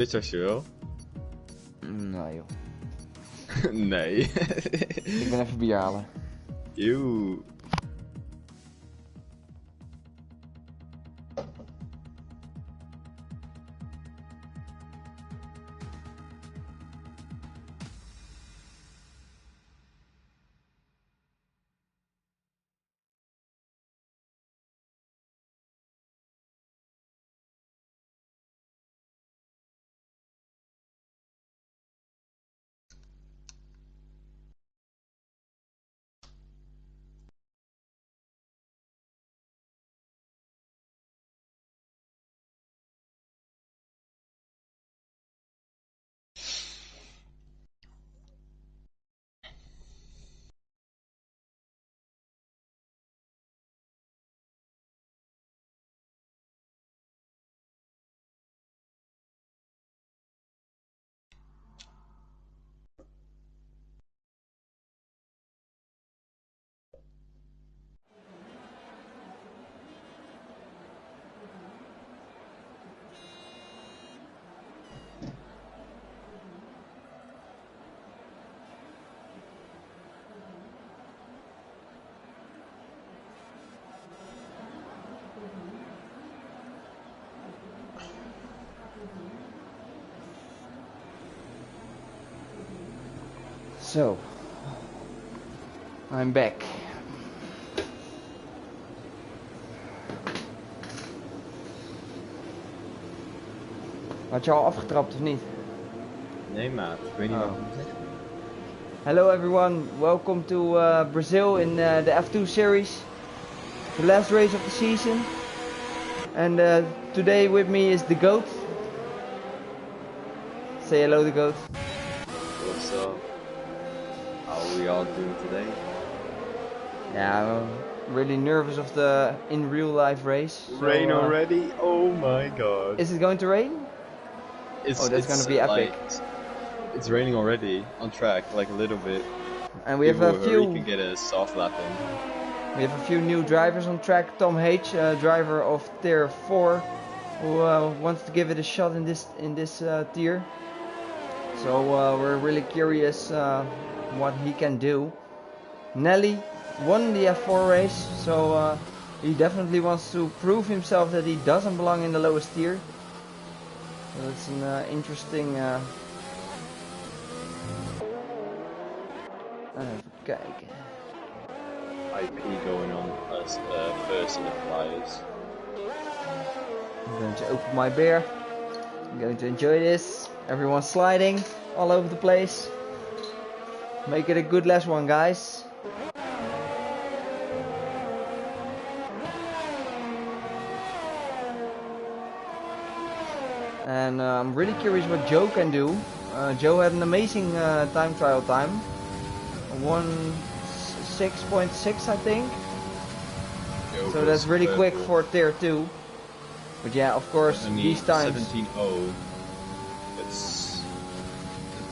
Dit als je wil. Nee joh. Nee. Ik ben even bier halen. Eeuw. So, I'm back. Had je al afgetrapt of niet? Nee maat, ik weet niet wat ik moet zeggen. Hello everyone, welcome to Brazil in the F2 series. The last race of the season. And today with me is the GOAT. Say hello to GOAT. What's up? How are we all doing today? Yeah, I'm really nervous of the in real life race. Rain already? Oh my god. Is it going to rain? It's gonna be epic. It's raining already on track, like a little bit. And we have a few. You can get a soft lap in. We have a few new drivers on track. Tom H, driver of tier 4, who wants to give it a shot in this tier. So we're really curious what he can do. Nelly won the F4 race, so he definitely wants to prove himself that he doesn't belong in the lowest tier. So it's an interesting. Even kijken. IP going on as first in the flyers. I'm going to open my beer. I'm going to enjoy this. Everyone's sliding all over the place. Make it a good last one, guys. And I'm really curious what Joe can do. Joe had an amazing time trial time. 1:06.6 I think. So that's really quick for tier 2. But yeah, of course, these times. 17.0. It's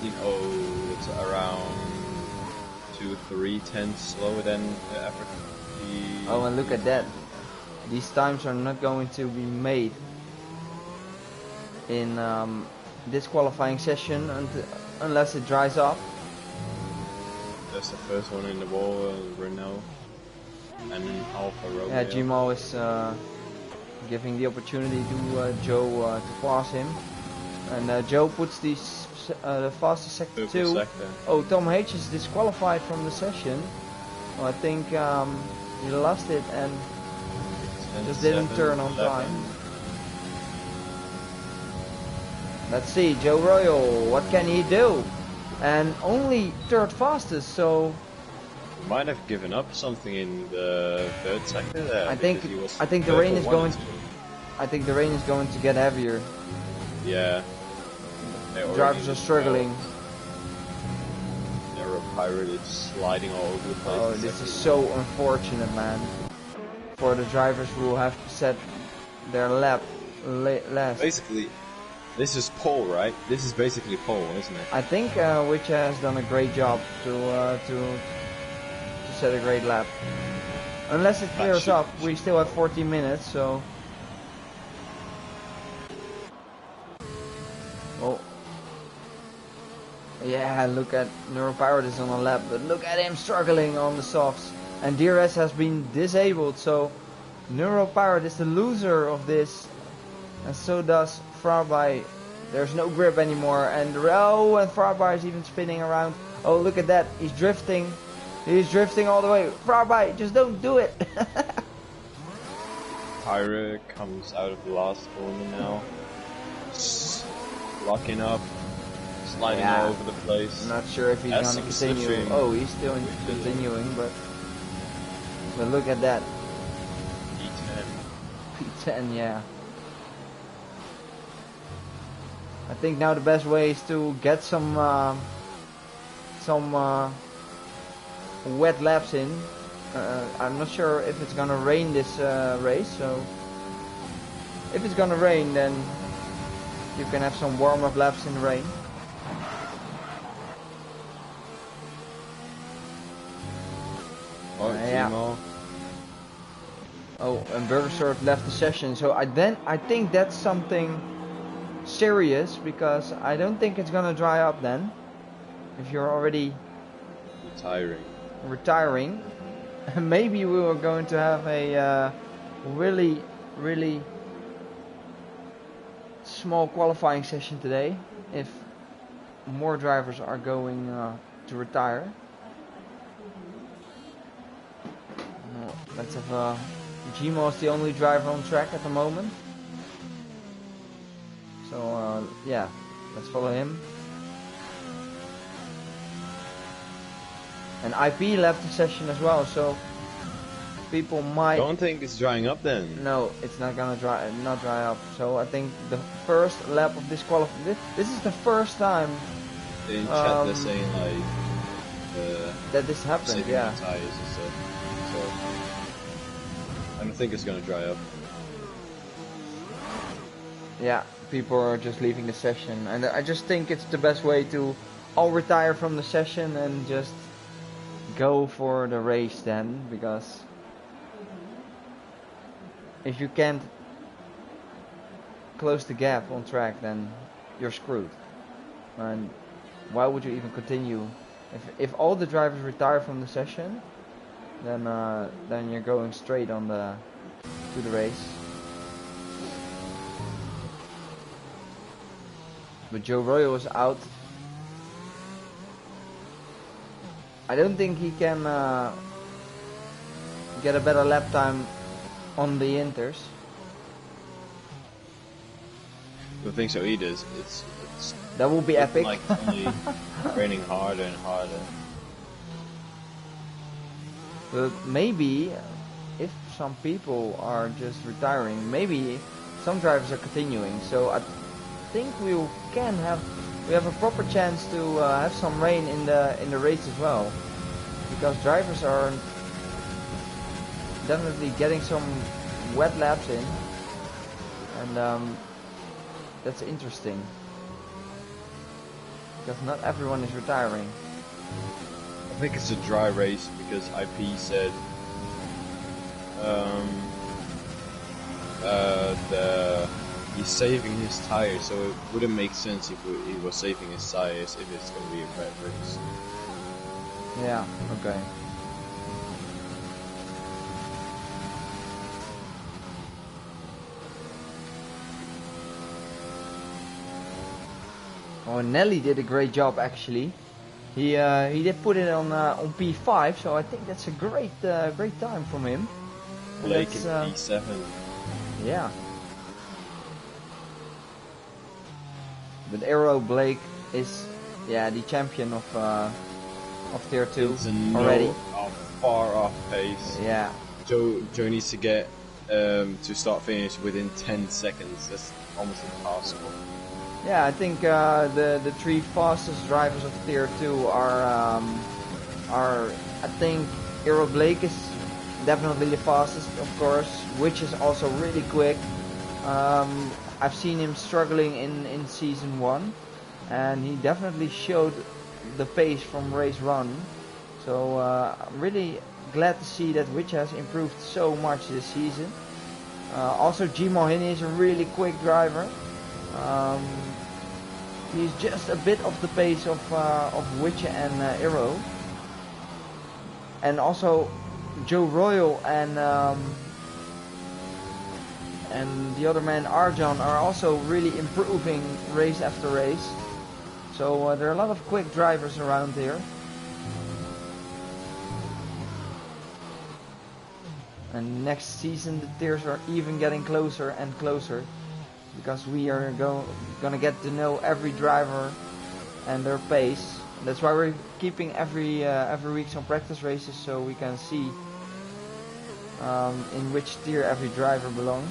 17.0. It's around 2-3 tenths slower than the average. Oh, and look at that. These times are not going to be made in this qualifying session unless it dries up. That's the first one in the wall, Renault and Alfa Romeo. Yeah, Gmo is giving the opportunity to Joe to pass him, and Joe puts the fastest sector 2. Oh, Tom H is disqualified from the session. Well, I think he lost it and just didn't turn on time. Let's see, Joe Royal, what can he do? And only third fastest, so might have given up something in the third sector there. I think the rain is going. I think the rain is going to get heavier. Yeah. Drivers are struggling. They're pirated, sliding all over the place. Oh, this is so unfortunate, man. For the drivers who have to set their lap last. Basically, this is pole, right? This is basically pole, isn't it? I think Witcher has done a great job to set a great lap. Unless it clears up, we still have 14 minutes, so. Oh. Yeah, look at Neuropirate is on a lap, but look at him struggling on the softs. And DRS has been disabled, so Neuropirate is the loser of this. And so does Farby. There's no grip anymore, and and Farby is even spinning around. Oh, look at that, he's drifting. He's drifting all the way. Farby, just don't do it. Tyra comes out of the last corner now. Locking up. Sliding all over the place. I'm not sure if he's going to continue. Switching. Oh, he's still continuing, but look at that. P10, yeah. I think now the best way is to get some wet laps in. I'm not sure if it's gonna rain this race, so if it's gonna rain, then you can have some warm-up laps in the rain. Oh, yeah. Oh, and Burgersurf left the session, so I think that's something serious, because I don't think it's gonna dry up then. If you're already retiring, maybe we were going to have a really small qualifying session today if more drivers are going to retire. Let's have Gmo is the only driver on track at the moment. So yeah, let's follow him. And IP left the session as well, so people might. Don't think it's drying up then. No, it's not gonna dry up. So I think the first lap of this qualification. This is the first time. In chat they're saying like that this happened. Yeah. Tires and stuff. So I don't think it's gonna dry up. Yeah, people are just leaving the session, and I just think it's the best way to all retire from the session and just go for the race then, because if you can't close the gap on track, then you're screwed. And why would you even continue? If all the drivers retire from the session, then you're going straight on to the race. But Joe Royal is out. I don't think he can get a better lap time on the Inters. I don't think so either. It's that will be epic. Like only raining harder and harder. But maybe if some people are just retiring, maybe some drivers are continuing. So I think we have a proper chance to have some rain in the race as well, because drivers are definitely getting some wet laps in, and that's interesting, because not everyone is retiring. I think it's a dry race because IP said he's saving his tires, so it wouldn't make sense if he was saving his tires if it's going to be a wet race. Yeah, okay. Oh, Nelly did a great job actually. He did put it on P5, so I think that's a great time from him. Blake in P7. Yeah. But Aero Blake is the champion of tier 2 already. Far off pace. Yeah. Joe needs to get to start finish within 10 seconds. That's almost impossible. Yeah, I think the three fastest drivers of tier 2 are I think Aero Blake is definitely the fastest, of course, which is also really quick. I've seen him struggling in season 1, and he definitely showed the pace from race 1. So I'm really glad to see that Witch has improved so much this season. Also Gmo Hini is a really quick driver. He's just a bit off the pace of Witcher and Aero. And also Joe Royal and the other man Arjan are also really improving race after race. So there are a lot of quick drivers around here. And next season the tiers are even getting closer and closer, because we are gonna get to know every driver and their pace. And that's why we're keeping every week some practice races, so we can see in which tier every driver belongs.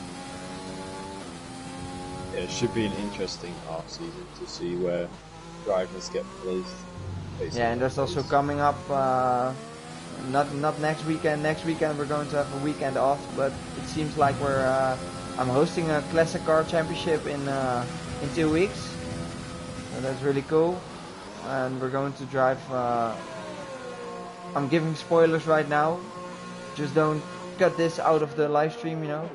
Yeah, it should be an interesting off season to see where drivers get placed. Yeah, and there's also coming up not next weekend. Next weekend we're going to have a weekend off, but it seems like I'm hosting a classic car championship in 2 weeks. So that's really cool. And we're going to drive. I'm giving spoilers right now. Just don't cut this out of the live stream, you know.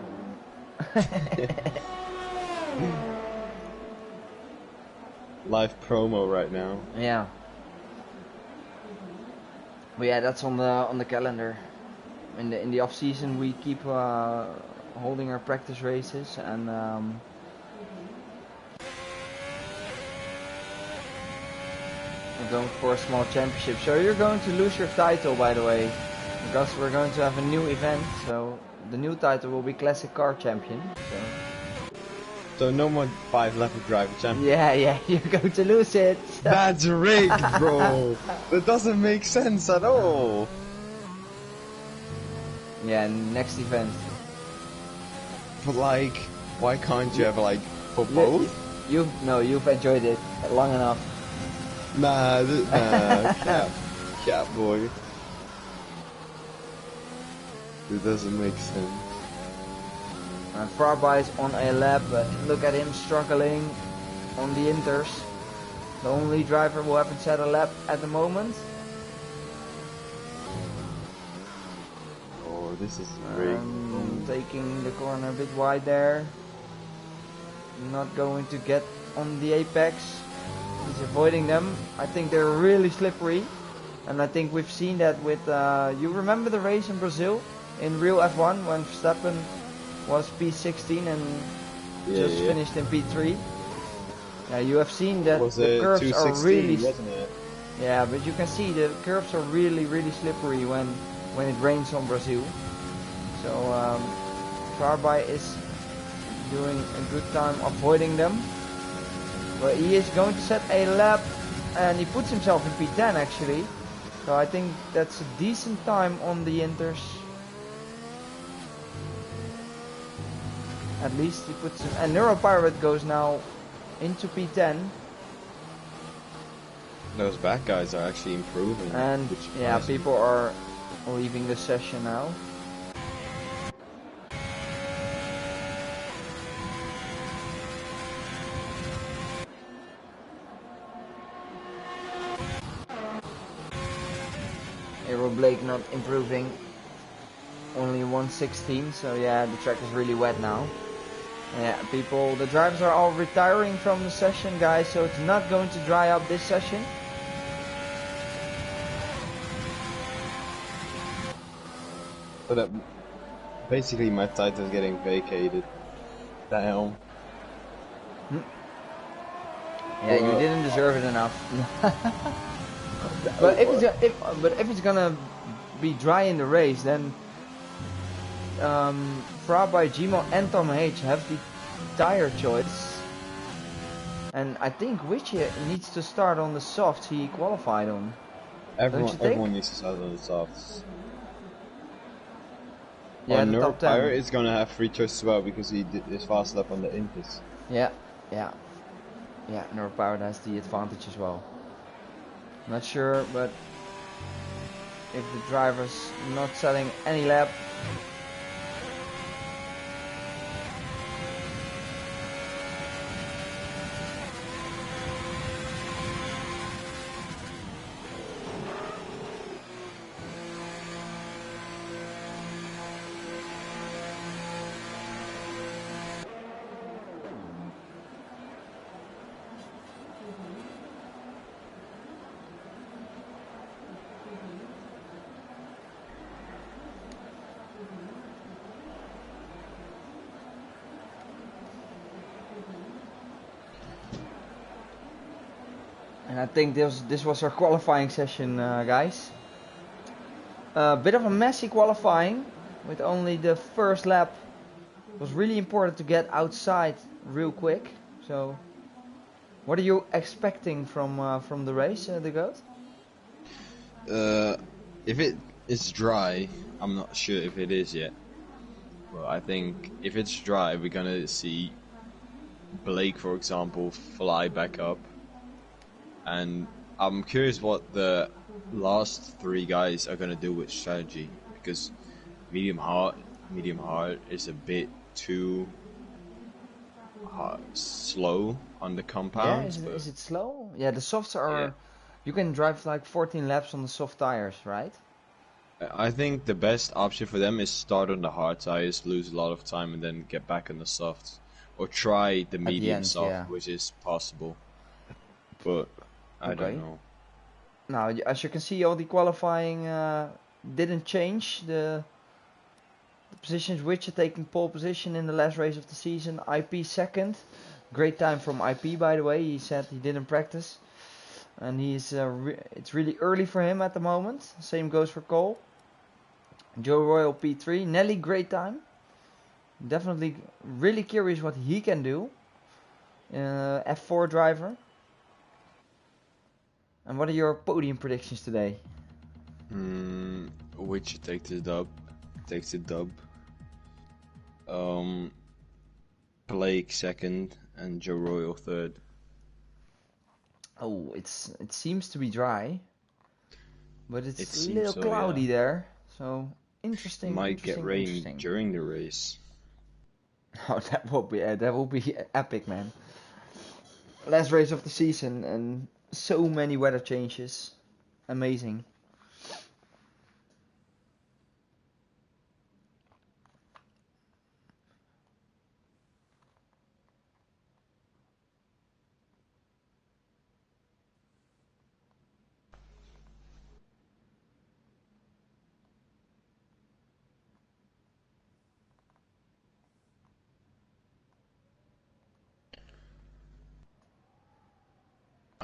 Live promo right now. Yeah. But yeah, that's on the calendar. In the off season we keep holding our practice races, and we're going for a small championship. So you're going to lose your title, by the way, because we're going to have a new event. So the new title will be Classic Car Champion. So no more 5-level driver champion. Yeah, you're going to lose it. That's rigged, bro. That doesn't make sense at all. Yeah, next event. But like, why can't you ever like for both? You've enjoyed it long enough. Nah, cap boy. It doesn't make sense. Farby is on a lap, but look at him struggling on the inters. The only driver who haven't set a lap at the moment. Oh, this is rigged. Taking the corner a bit wide there. Not going to get on the apex. He's avoiding them. I think they're really slippery. And I think we've seen that with... you remember the race in Brazil? In real F1 when Verstappen was P16 and finished in P3. Yeah, you have seen that the curves are really... wasn't it? Yeah, but you can see the curves are really slippery when it rains on Brazil. So Farby is doing a good time avoiding them. But he is going to set a lap, and he puts himself in P10 actually. So I think that's a decent time on the inters. At least he puts him, and Neuropirate goes now into P10. Those back guys are actually improving. And yeah, people are leaving the session now. Aero Blake not improving. Only 116, so yeah, the track is really wet now. Yeah, the drivers are all retiring from the session, guys, so it's not going to dry up this session. So that basically my title is getting vacated. Damn. Yeah, you didn't deserve it enough. But if it's gonna be dry in the race, then Farby, Gmo and Tom H have the tire choice, and I which Witchy needs to start on the softs he qualified on. Everyone needs to start on the softs. Yeah, the top 10 is gonna have free choice as well because he did his fast lap on the Impus. Yeah, Neuropirate has the advantage as well. Not sure, but if the driver's not setting any lap, And I think this was our qualifying session, guys. A bit of a messy qualifying, with only the first lap. It was really important to get outside real quick. So, what are you expecting from the race, the goat? If it is dry, I'm not sure if it is yet. Well, I think if it's dry, we're gonna see Blake, for example, fly back up. And I'm curious what the last three guys are gonna do with strategy, because medium hard is a bit too slow on the compound. Yeah, is it slow? Yeah, the softs are. Yeah. You can drive like 14 laps on the soft tires, right? I think the best option for them is start on the hard tires, lose a lot of time, and then get back on the softs, or try the medium soft, yeah. which is possible. But I don't know. Now, as you can see, all the qualifying didn't change. The positions which are taking pole position in the last race of the season. IP second. Great time from IP, by the way. He said he didn't practice. And he's it's really early for him at the moment. Same goes for Cole. Joe Royal P3. Nelly, great time. Definitely really curious what he can do. F4 driver. And what are your podium predictions today? Which takes the dub. Blake second and Joe Royal third. Oh, it seems to be dry, but it's a little so, cloudy there. So interesting. Might get rain during the race. Oh, that will be epic, man. Last race of the season and so many weather changes. Amazing.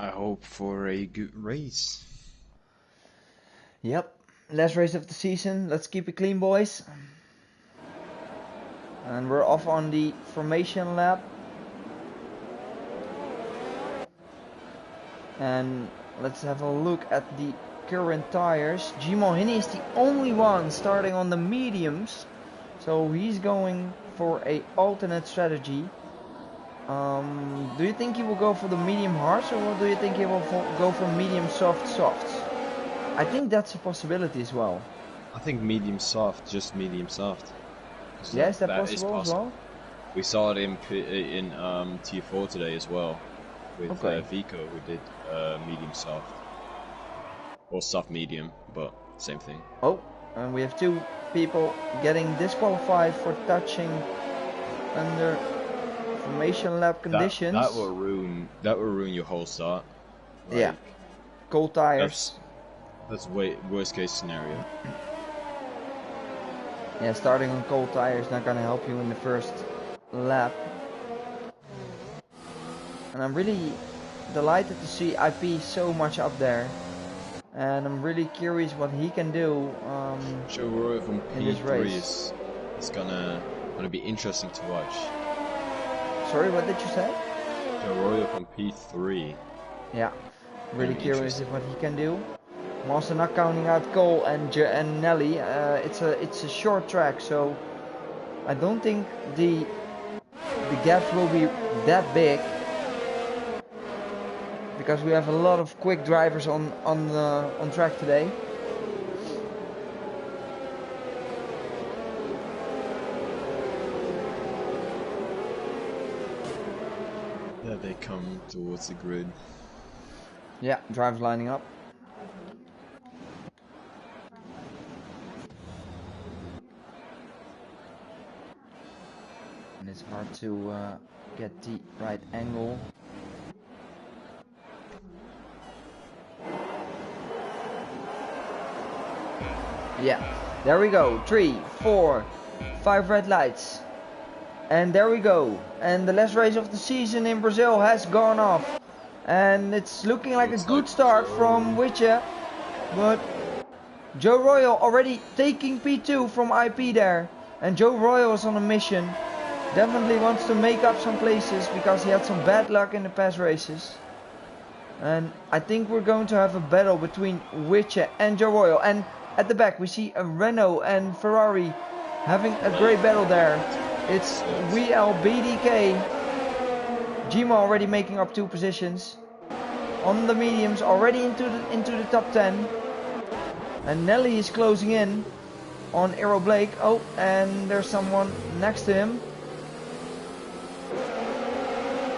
I hope for a good race. Yep. Last race of the season. Let's keep it clean, boys. And we're off on the formation lap. And let's have a look at the current tires. Jimo Hini is the only one starting on the mediums. So he's going for a alternate strategy. Do you think he will go for the medium hards, or do you think he will go for medium softs? I think that's a possibility as well. I think medium soft, just medium soft. Yeah, is that possible as well? We saw it in T4 today as well, with Vico, who did medium soft. Or soft medium, but same thing. Oh, and we have two people getting disqualified for touching under formation lap conditions. That will ruin your whole start. Like, yeah, cold tires. That's worst case scenario. Yeah, starting on cold tires not gonna help you in the first lap. And I'm really delighted to see IP so much up there. And I'm really curious what he can do Joe Royal from in this race. is gonna be interesting to watch. Sorry, what did you say? Joe Royal from P3. Yeah, really curious what he can do. I'm also not counting out Cole and Nelly. It's a short track, so I don't think the gaps will be that big, because we have a lot of quick drivers on track today. There they come towards the grid. Yeah, drivers lining up. And it's hard to get the right angle. Yeah, there we go. 3, 4, 5 red lights. And there we go. And the last race of the season in Brazil has gone off. And it's looking like a Looks good like start Joe. from Witcher. But Joe Royal already taking P2 from IP there. And Joe Royal is on a mission. Definitely wants to make up some places because he had some bad luck in the past races. And I think we're going to have a battle between Witcher and Joe Royal. And at the back we see a Renault and Ferrari having a great battle there. It's WLBDK. Gima already making up 2 positions. On the mediums already into the top 10. And Nelly is closing in on Aero Blake. Oh, and there's someone next to him.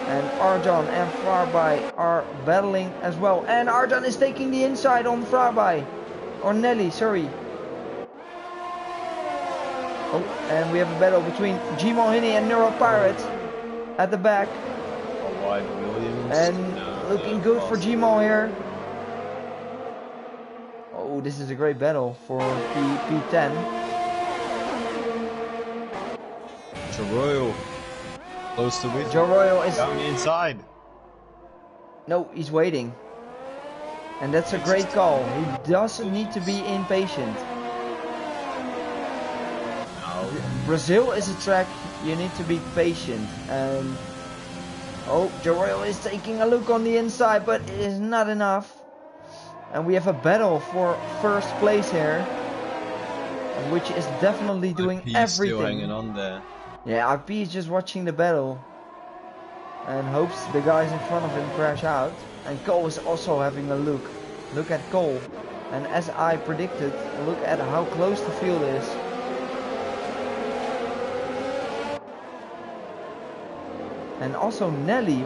And Arjan and Frabai are battling as well. And Arjan is taking the inside on Frabai. Or Nelly, sorry. Oh, and we have a battle between Gmo Hini and Neuro Pirate at the back. Wide Williams. And looking good for Gmo here. Oh, this is a great battle for P10. Joe Royal. Close to it. Joe Royal is... Down the inside. No, he's waiting. And that's a great call. He doesn't need to be impatient. No. Brazil is a track you need to be patient. And oh, Joe Royal is taking a look on the inside, but it is not enough. And we have a battle for first place here, which is definitely doing IP everything. Still hanging on there. Yeah, IP is just watching the battle and hopes the guys in front of him crash out. And Cole is also having a look. Look at Cole. And as I predicted, look at how close the field is. And also Nelly,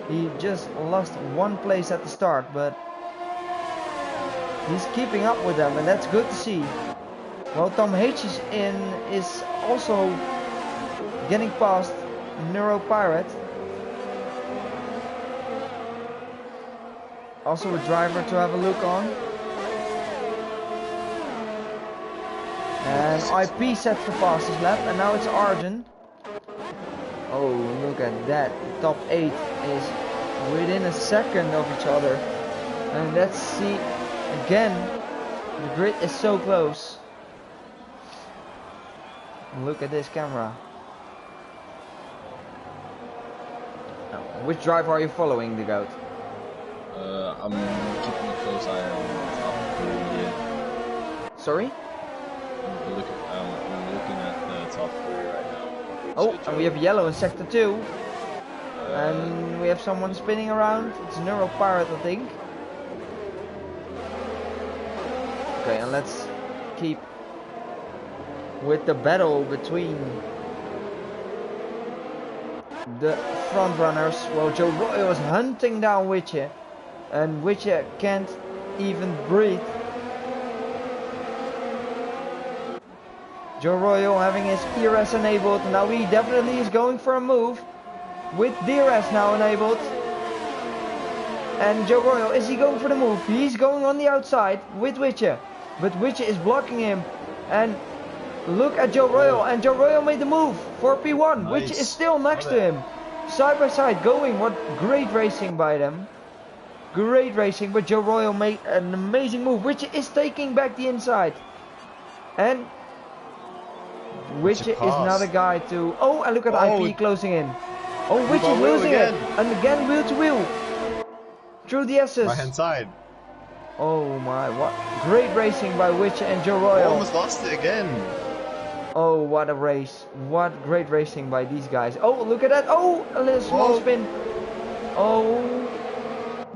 he just lost 1 place at the start, but he's keeping up with them, and that's good to see. Well, Tom H is also getting past Neuro Pirate. Also a driver to have a look on. And IP sets the fastest lap, and now it's Arjun. Oh, look at that. The top 8 is within a second of each other. And let's see again. The grid is so close. Look at this camera. Which driver are you following, the GOAT? I'm keeping a close eye on the top 3 here. Sorry? I'm looking at the top 3 right now. Oh, and we have yellow in sector 2. And we have someone spinning around. It's Neuro Pirate, I think. Okay, and let's keep with the battle between the front runners. Well, Joe Royal is hunting down Witcher, and Witcher can't even breathe. Joe Royal having his ERS enabled. Now he definitely is going for a move with DRS now enabled. And Joe Royal, is he going for the move? He's going on the outside with Witcher, but Witcher is blocking him. And look at Joe Royal, and Joe Royal made the move for P1, Nice. Witcher is still next to him. Side by side going. What great racing by them. Great racing, but Joe Royal made an amazing move. Witcher is taking back the inside. And Witcher is not a guy to... Oh, and look at IP closing in. Oh, Witcher is losing it. And again, wheel to wheel. Through the S's. Right hand side. Oh my, what great racing by Witcher and Joe Royal. Almost lost it again. Oh, what a race. What great racing by these guys. Oh, look at that. Oh, a little small spin. Oh.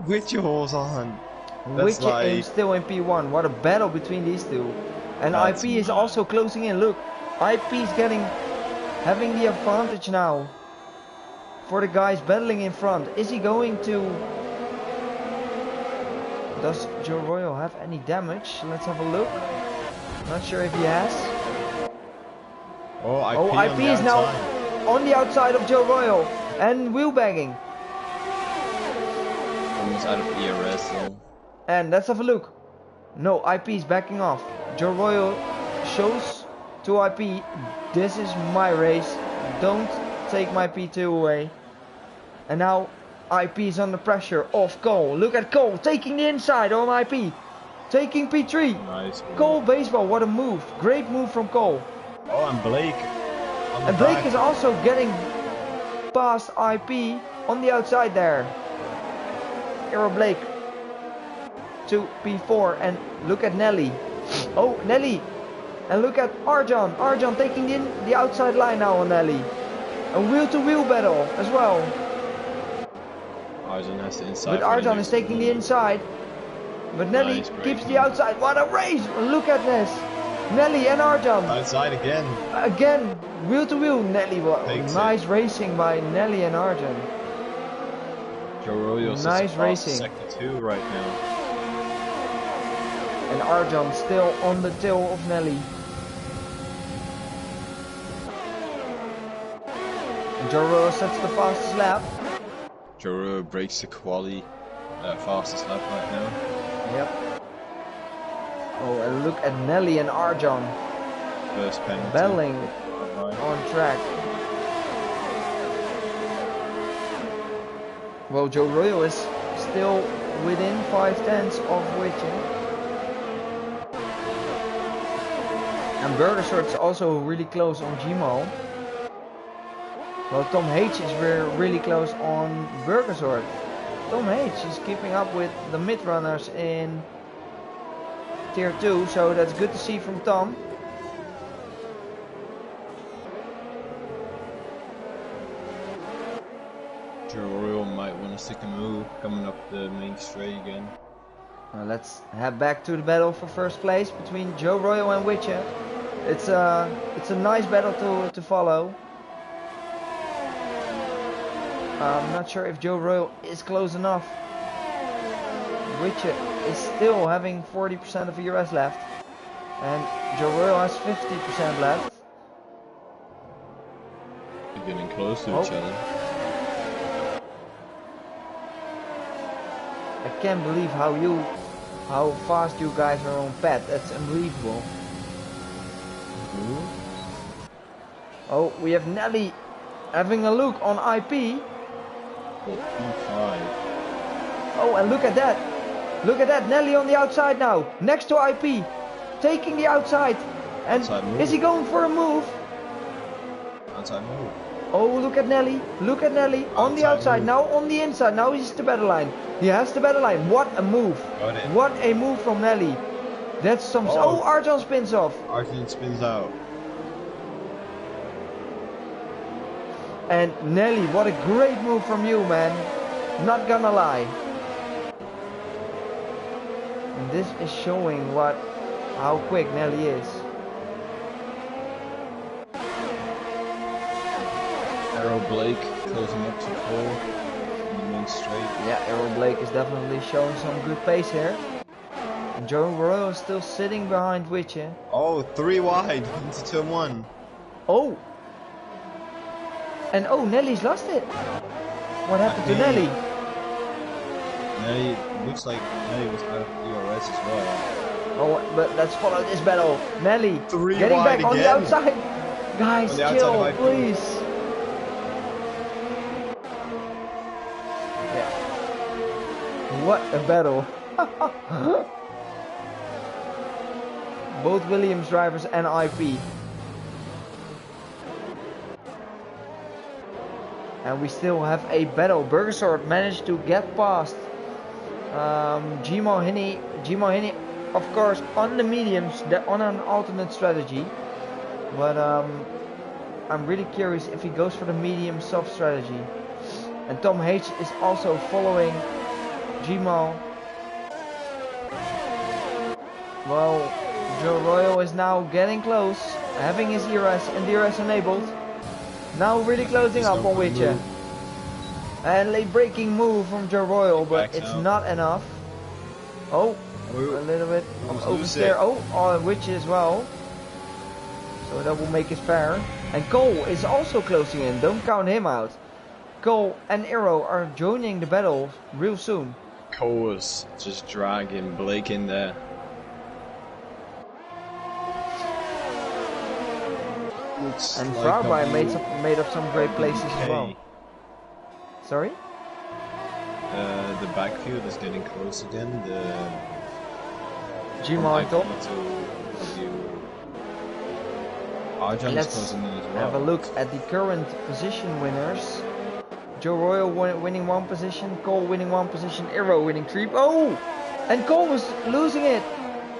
Witcher horse on. Witcher is still in P1. What a battle between these two. And IP is also closing in. Look, IP is having the advantage now. For the guys battling in front. Is he going to... Does Joe Royal have any damage? Let's have a look. Not sure if he has. Oh, IP is now on the outside of Joe Royal. And wheel bagging. Almost out of ERS though. And let's have a look. No, IP is backing off. Joe Royal shows to IP, this is my race. Don't take my P2 away. And now IP is under pressure of Cole. Look at Cole taking the inside on IP. Taking P3. Nice. Cole baseball, what a move. Great move from Cole. Oh, and Blake. And Blake is also getting past IP on the outside there. Aero Blake to P4 and look at Nelly. Oh, Nelly. And look at Arjan. Arjan taking the outside line now on Nelly. A wheel-to-wheel battle as well. Arjan has the inside. But Arjan is taking the inside. But Nelly keeps the outside. What a race! Look at this. Nelly and Arjan. Outside again. Again, wheel-to-wheel. Nelly, what nice racing by Nelly and Arjan. Joe Royals nice racing. Sector 2 right now. And Arjan still on the tail of Nelly. And Joe Royals sets the fastest lap. Joe Royals breaks the quali fastest lap right now. Yep. Oh, and look at Nelly and Arjan. First penalty. Battling on track. Well, Joe Royal is still within 5/10 of Witcher. And Burgersort's also really close on Gmo. Well, Tom H is really close on Burgersort. Tom H is keeping up with the mid runners in Tier 2, so that's good to see from Tom. Joe Royal might want to stick a move coming up the main straight again. Let's head back to the battle for first place between Joe Royal and Witcher. It's a nice battle to follow. I'm not sure if Joe Royal is close enough. Witcher is still having 40% of ERS left. And Joe Royal has 50% left. They're getting close to each other. I can't believe how fast you guys are on pad. That's unbelievable. Oh, we have Nelly having a look on IP. Oh, and look at that. Look at that. Nelly on the outside now. Next to IP. Taking the outside. And is he going for a move? Outside move. Oh, look at Nelly. Look at Nelly. On the outside. Now on the inside. Now he's the battle line. He has the battle line. What a move. What a move from Nelly. That's some... Oh, Arjan spins off. Arjan spins out. And Nelly, what a great move from you, man. Not gonna lie. And this is showing how quick Nelly is. Aero Blake closing up to 4 in the main straight. Yeah, Aero Blake is definitely showing some good pace here. And Joe Royal is still sitting behind Witcher. Oh, 3 wide into turn 1. Oh! And oh, Nelly's lost it. What happened to Nelly? Nelly, looks like Nelly was out of ERS as well. Oh, but let's follow this battle. Nelly, 3 getting wide back again. on the outside. Guys, chill, please. Yeah. What a battle. Both Williams drivers and IP. And we still have a battle. Burgersort managed to get past Gmo Hini, of course, on the mediums, on an alternate strategy. But I'm really curious if he goes for the medium soft strategy. And Tom H is also following Gmo. Well, Joe Royal is now getting close, having his ERS and DRS enabled. Now really closing up on Witcher. And late braking move from Joe Royal, but it's not enough. Oh, a little bit of oversteer. Oh, on Witcher as well. So that will make it fair. And Cole is also closing in. Don't count him out. Cole and Aero are joining the battle real soon. Cole was just dragging Blake in there. And Fraubein made up some great places as well. Sorry? The backfield is getting close again. From Gmo and IP Tom. to Arjan is Let's closing in as well. have a look at the current position winners. Joe Royal winning 1 position, Cole winning 1 position, Arrow winning 3. Oh! And Cole was losing it.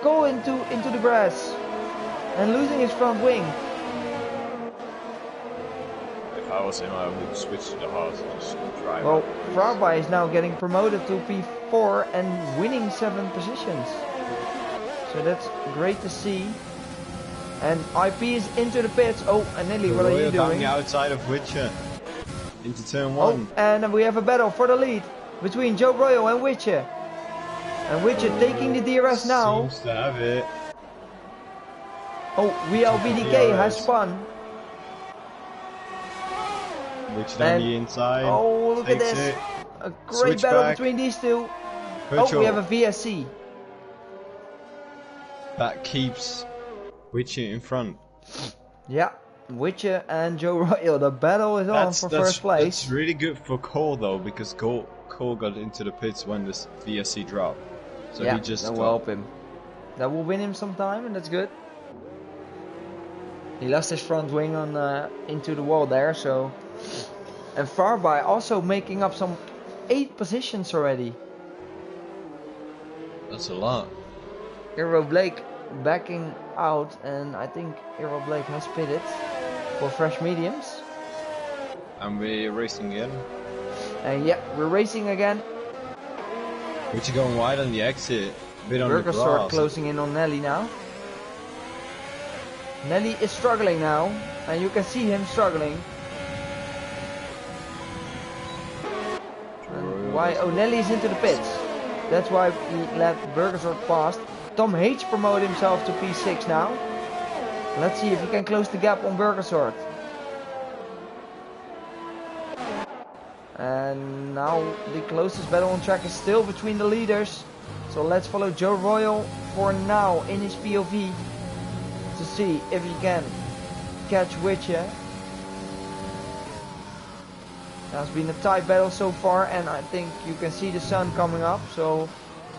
Cole into the grass. And losing his front wing. If I was him, I would switch to the hard and just drive. Well, Farby is now getting promoted to P4 and winning 7 positions. So that's great to see. And IP is into the pits. Oh, and Nelly, what are you doing? Outside of Witcher. Into turn 1. Oh, and we have a battle for the lead between Joe Royal and Witcher. And Witcher taking the DRS now. Seems to have it. Oh, VLBDK has spun. Witcher on the inside. Oh, look at this. It. A great Switch battle back. between these two. Virtual. Oh, we have a VSC. That keeps Witcher in front. Yeah, Witcher and Joe Royal. The battle is on for first place. That's really good for Cole though, because Cole got into the pits when this VSC dropped. So yeah, he just that will help him. That will win him some time, and that's good. He lost his front wing on into the wall there, so. And Farby also making up some 8 positions already. That's a lot. Aero Blake backing out, and I think Aero Blake has pitted for fresh mediums. And we're racing again. And yeah, we're racing again. Witcher going wide on the exit. A bit on the grass. Closing in on Nelly now. Nelly is struggling now, and you can see him struggling. And why? Oh, Nelly's into the pits. That's why he let Burgersort past. Tom H promoted himself to P6 now. Let's see if he can close the gap on Burgersort. And now the closest battle on track is still between the leaders. So let's follow Joe Royal for now in his POV to see if he can catch Witcher. That's been a tight battle so far, and I think you can see the sun coming up, so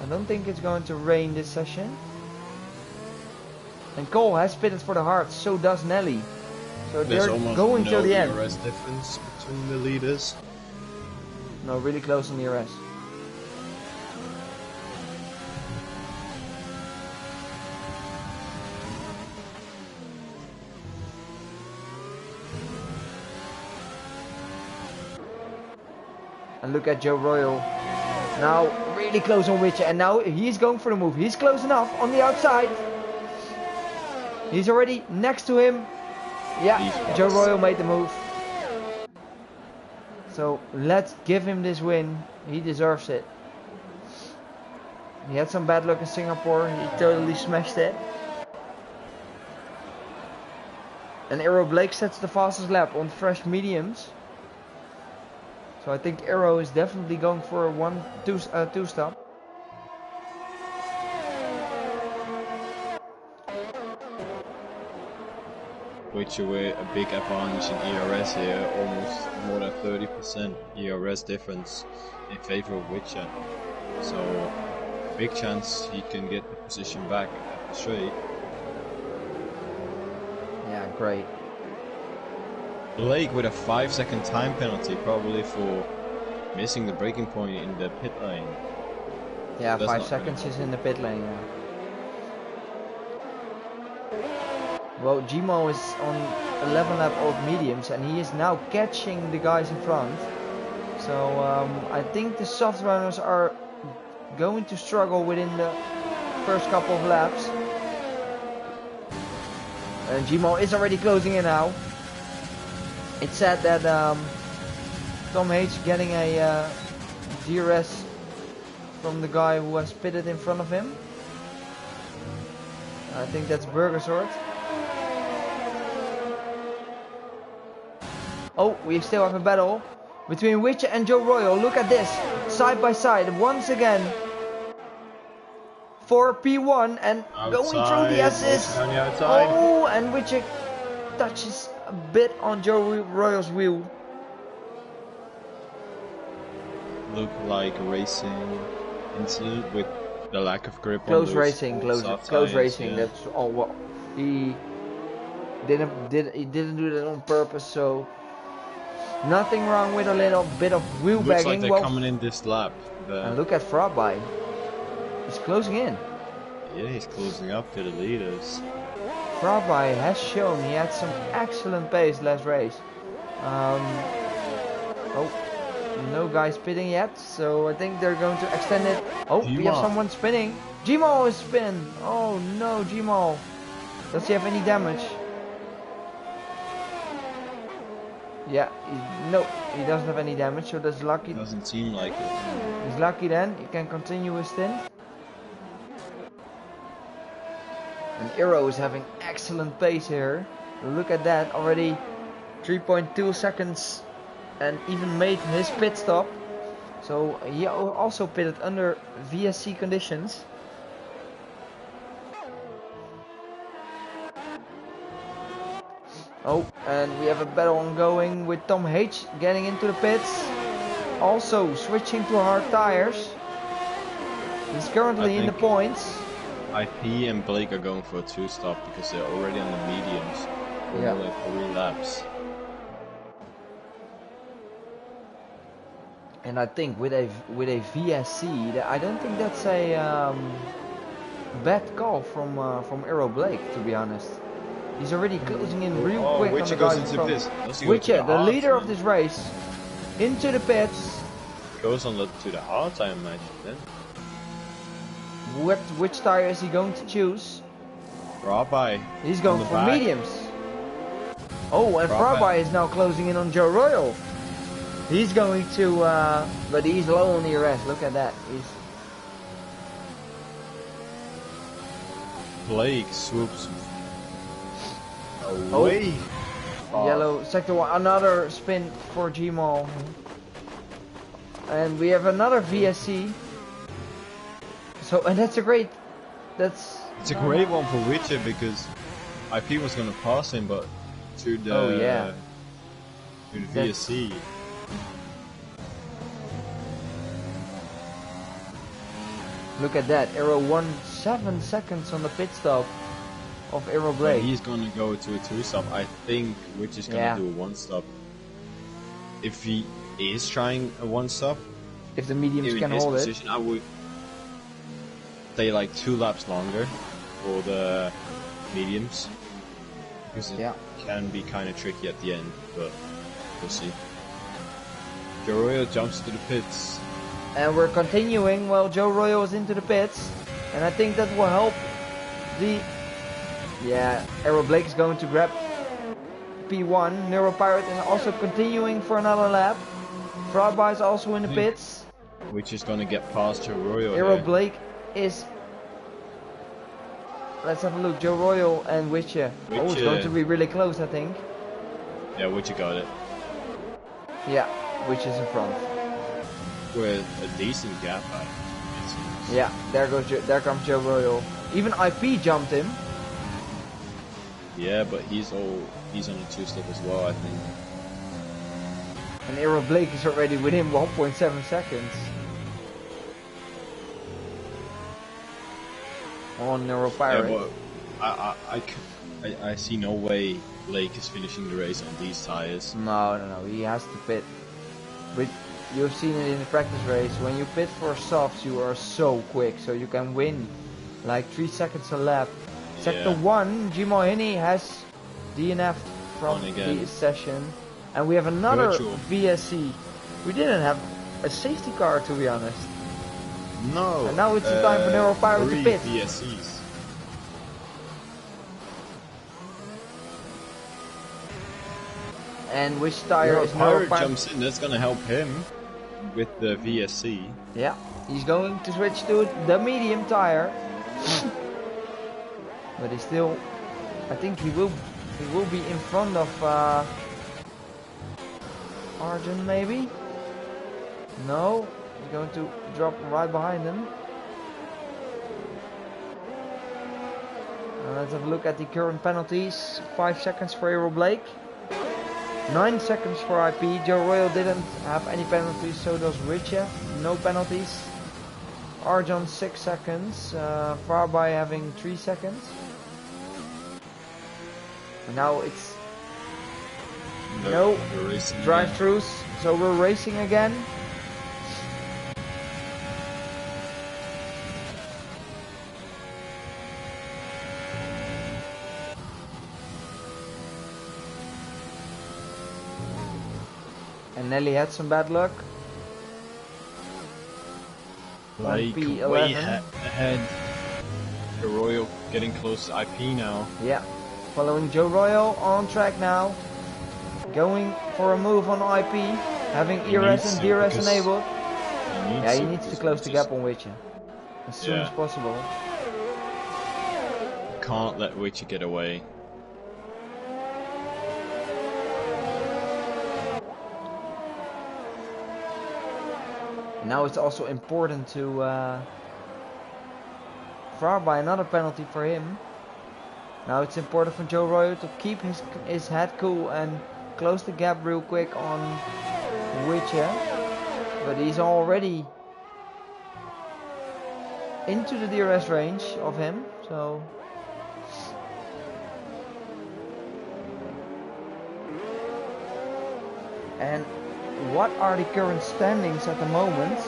I don't think it's going to rain this session. And Cole has pitted for the Hearts, so does Nelly. So they're going till the end. There's difference between the leaders. No, really close on the RS. And look at Joe Royal. Now really close on Witcher, and now he's going for the move. He's close enough on the outside. He's already next to him. Yeah, Joe Royal made the move. So let's give him this win. He deserves it. He had some bad luck in Singapore. He totally smashed it. And Aero Blake sets the fastest lap on fresh mediums. So I think Aero is definitely going for a two stop. Witcher with a big advantage in ERS here, almost more than 30% ERS difference in favor of Witcher. So big chance he can get the position back at the straight. Yeah, great. Blake with a 5-second time penalty, probably for missing the braking point in the pit lane. Yeah, 5 seconds is in the pit lane. Yeah. Well, Gmo is on 11 lap old mediums, and he is now catching the guys in front. So I think the soft runners are going to struggle within the first couple of laps. And Gmo is already closing in now. It's sad that Tom H getting a DRS from the guy who has pitted in front of him. I think that's Burgersort. Oh, we still have a battle between Witcher and Joe Royal. Look at this, side by side once again. For P1 and outside, going through the assist. Oh, and Witcher touches a bit on Joe Royal's wheel. look like a racing incident with the lack of grip on Close those racing, old soft close tires. racing. Yeah. That's all. What he didn't do that on purpose. So nothing wrong with a little bit of wheel Looks like bagging. they're Well, coming in this lap. and look at Frabby. He's closing in. Yeah, he's closing up to the leaders. Frabby has shown he had some excellent pace last race. Oh, no guys pitting yet, so I think they're going to extend it. Oh, we have someone spinning. Gmal is spinning. Oh no, Gmal. Does he have any damage? Yeah, no, he doesn't have any damage, so that's lucky. Doesn't seem like it. He's lucky then, he can continue his stint. And Aero is having excellent pace here. Look at that, already 3.2 seconds and even made his pit stop. So he also pitted under VSC conditions. Oh, and we have a battle ongoing with Tom H getting into the pits. Also switching to hard tires. He's currently in the points. IP and Blake are going for a 2-stop because they're already on the mediums. Yeah. Like 3 laps. And I think with a VSC, I don't think that's a bad call from Aero Blake, to be honest. He's already closing in real quick on the guys in front. Witcher, the leader of this race, into the pits. Goes on to the hard, I imagine then. Which tire is he going to choose? Frabby. He's going for mediums. Oh, and Frabby is now closing in on Joe Royal. He's going to, but he's low on the ERS. Look at that. Blake swoops away. Oh, yellow sector 1. Another spin for Gmal. And we have another VSC. So, and that's a great. It's a great one for Witcher because IP was going to pass him, but to the to the VSC. Look at that. Aero won 7 seconds on the pit stop of Aero Blake. He's going to go to a 2-stop. I think Witcher's going to do a 1-stop. If he is trying a 1-stop, if the mediums can hold position, I would stay like 2 laps longer for the mediums because it can be kind of tricky at the end, but we'll see. Joe Royal jumps to the pits. And we're continuing while Joe Royal is into the pits, and I think that will help the Aero Blake is going to grab P1. Neuro Pirate is also continuing for another lap. Frabby is also in the pits. Which is going to get past Joe Royal. Aero Blake is. Let's have a look. Joe Royal and Witcher. Oh, it's going to be really close, I think. Yeah, Witcher got it. Yeah, Witcher's in front. With a decent gap, yeah, there comes Joe Royal. Even IP jumped him. Yeah, but he's on a 2-stop as well, I think. And Aero Blake is already within 1.7 seconds. On Neuro Pirate. Yeah, but I see no way Blake is finishing the race on these tires. No, he has to pit. But you've seen it in the practice race. When you pit for softs, you are so quick, so you can win like 3 seconds a lap. Sector 1, Gmal Hinney has DNF'd from the session. And we have another VSC. We didn't have a safety car, to be honest. No. And now it's the time for Neuro Pirate to pit. VSCs. And which tire is Neuro Pirate? Jumps in, that's gonna help him with the VSC. Yeah, he's going to switch to the medium tire. But he's still, I think he will be in front of Arjun maybe? No, he's going to drop right behind him. Let's have a look at the current penalties. 5 seconds for Aero Blake. 9 seconds for IP. Joe Royal didn't have any penalties, so does Richie. No penalties. Arjan 6 seconds. Farby having 3 seconds. And now it's no drive-throughs, so we're racing again. And Nelly had some bad luck. Like way ahead. The Royal getting close to IP now. Yeah, following Joe Royal on track now. Going for a move on IP, having ERS and DRS enabled. He needs to close the gap on Witcher as soon as possible. Can't let Witcher get away. Now it's also important to by another penalty for him. Now it's important for Joe Royal to keep his head cool and close the gap real quick on Witcher, but he's already into the DRS range of him, so and what are the current standings at the moment?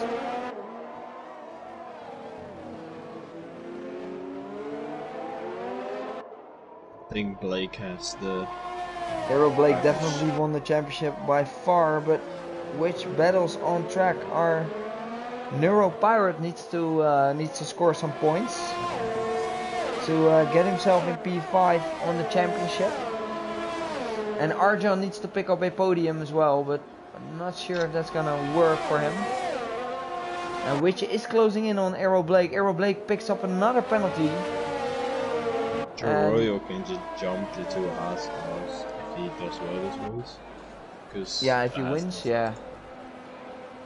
I think Blake has the... Blake definitely won the championship by far, but which battles on track are... Neuro Pirate needs to score some points to get himself in P5 on the championship. And Arjan needs to pick up a podium as well, but I'm not sure if that's gonna work for him. And which is closing in on Aero Blake. Aero Blake picks up another penalty. Joe Royal can just jump the 2 Haas cars if he does well this race. Cause yeah, if he wins, yeah.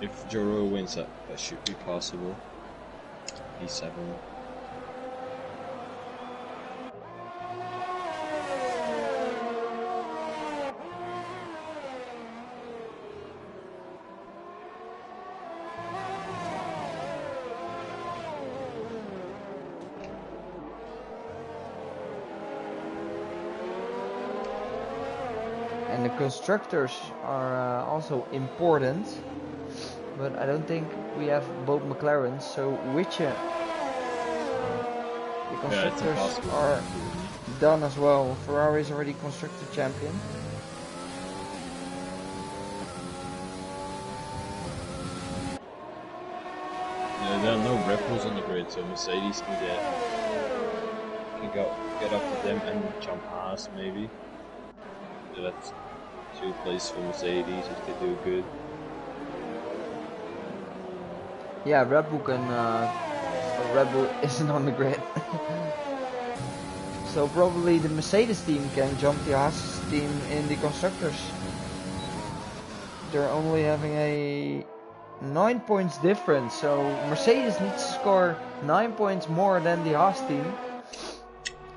If Joe Royal wins, that should be possible. P7. And the constructors are also important, but I don't think we have both McLarens, so which the constructors are done as well. Ferrari is already constructor champion. There are no Red Bulls on the grid, so Mercedes can get up to them and jump past maybe. So that's 2 places for Mercedes if they do good. Yeah, Red Bull can. Red Bull isn't on the grid, so probably the Mercedes team can jump the Haas team in the constructors. They're only having a 9 points difference, so Mercedes needs to score 9 points more than the Haas team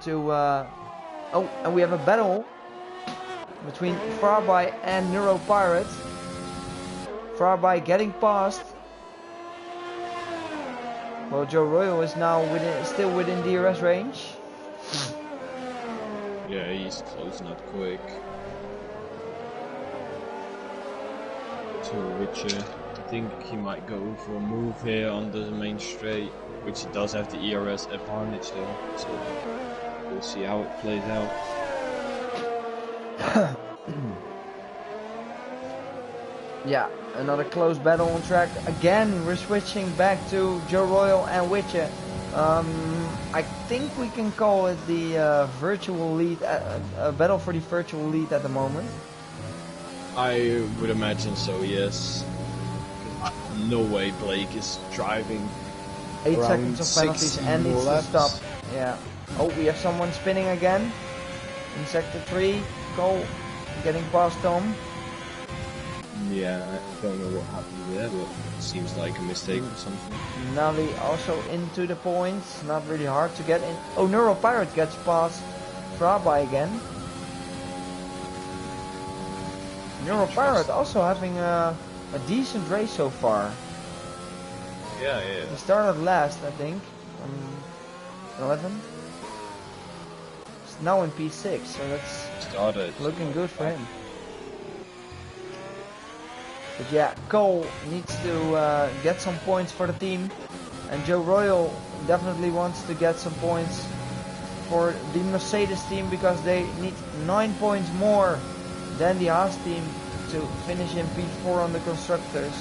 to. Oh, and we have a battle between Farby and Neuro Pirate. Farby getting past. Well, Joe Royal is now still within DRS range. Yeah, he's closing up quick. To Witcher. I think he might go for a move here on the main straight, which does have the ERS advantage though, so we'll see how it plays out. Yeah, another close battle on track. Again, we're switching back to Joe Royal and Witcher. I think we can call it the virtual lead, a battle for the virtual lead at the moment. I would imagine so, yes. No way Blake is driving. 8 seconds of penalties and needs to stop. Yeah. Oh, we have someone spinning again in sector 3. Cole getting past Tom. Yeah, I don't know what happened there, but it seems like a mistake or something. Navi also into the points, not really hard to get in. Oh, Neuro Pirate gets past Frabai again. Euro Trust. Pirate also having a decent race so far. Yeah. He started last, I think, on 11. He's now in P6, so that's Started. looking good for him. But yeah, Cole needs to get some points for the team, and Joe Royal definitely wants to get some points for the Mercedes team because they need 9 points more than the Haas team to finish in P4 on the constructors.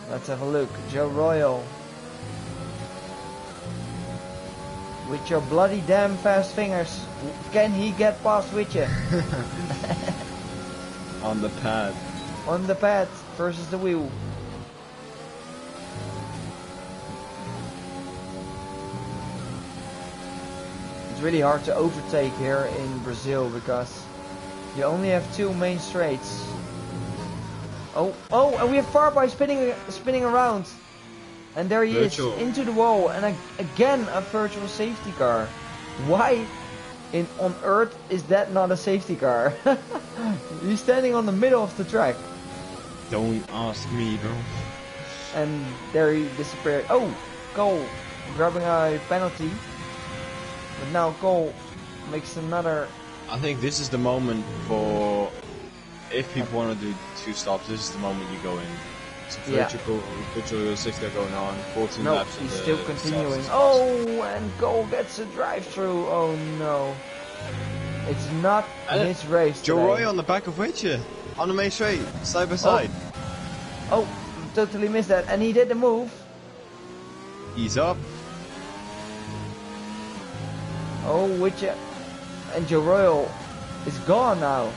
Let's have a look. Joe Royal. With your bloody damn fast fingers, can he get past with you? On the pad. On the pad versus the wheel. It's really hard to overtake here in Brazil because you only have 2 main straights. Oh, and we have Farby spinning around. And there he Virtual. is, into the wall, and again a virtual safety car. Why on earth is that not a safety car? He's standing on the middle of the track. Don't ask me, bro. And there he disappeared. Oh, Cole grabbing a penalty. But now Cole makes another... I think this is the moment for... If people want to do 2 stops, this is the moment you go in. It's a virtual safety car going on, 14 no, laps. he's still continuing. Oh, and Cole gets a drive-through. Oh no. It's not his race Joe today. Roy on the back of Witcher. On the main straight, side by side. Oh, totally missed that. And he did the move. He's up. Oh, Witcher. And Joe Royal is gone now.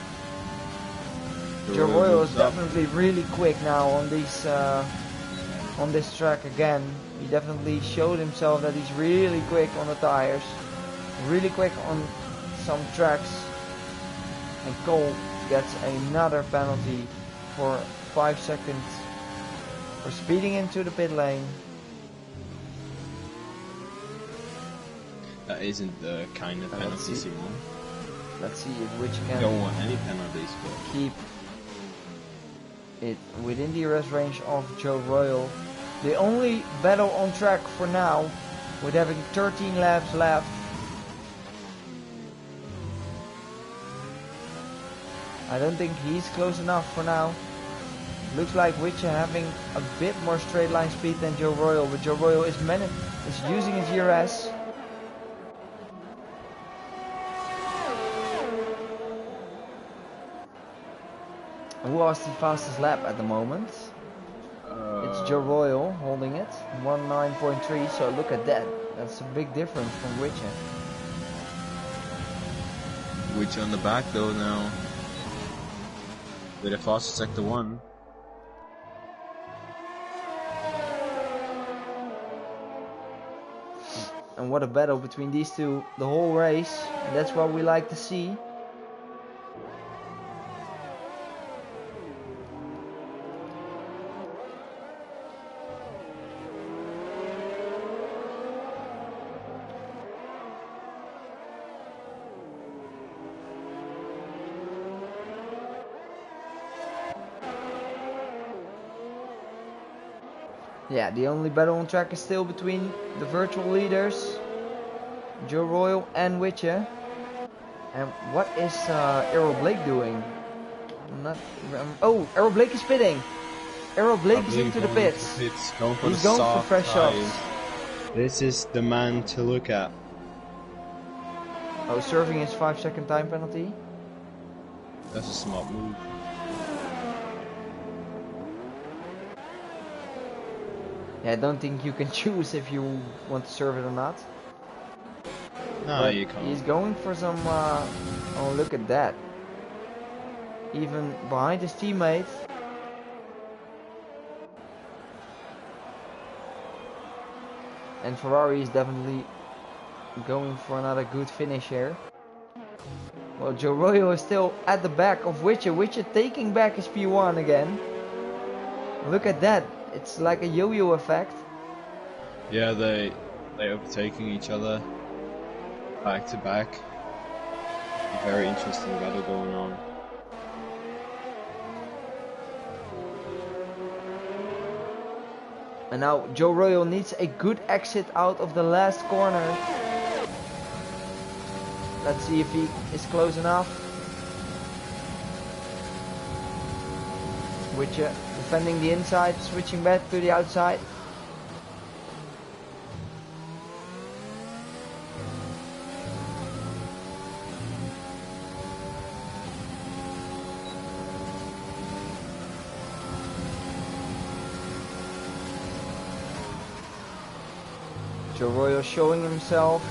Joe Royal is definitely really quick now on these on this track again. He definitely showed himself that he's really quick on the tires, really quick on some tracks. And Cole gets another penalty for 5 seconds for speeding into the pit lane. That isn't the kind of penalty, Simon. Let's see if which can Don't want any penalties, but keep it within the arrest range of Joe Royal. The only battle on track for now, with having 13 laps left. I don't think he's close enough for now. Looks like Witcher having a bit more straight line speed than Joe Royal, but Joe Royal is using his ERS. Who has the fastest lap at the moment? It's Joe Royal holding it, 19.3, so look at that. That's a big difference from Witcher. Witcher on the back though now. With a fastest sector 1. And what a battle between these two the whole race. And that's what we like to see. Yeah, the only battle on track is still between the virtual leaders, Joe Royal and Witcher. And what is Errol Blake doing? Oh, Errol Blake is pitting. Errol Blake is into the pits. He's going for fresh shots. This is the man to look at. Oh, serving his 5-second time penalty. That's a smart move. Yeah, I don't think you can choose if you want to serve it or not. No, but you can't. He's going for some... oh, look at that. Even behind his teammate. And Ferrari is definitely going for another good finish here. Well, Joe Royal is still at the back of Witcher. Witcher taking back his P1 again. Look at that. It's like a yo-yo effect. Yeah, they overtaking each other back to back. A very interesting battle going on. And now Joe Royal needs a good exit out of the last corner. Let's see if he is close enough. Switcher defending the inside, switching back to the outside. Joe Royal showing himself.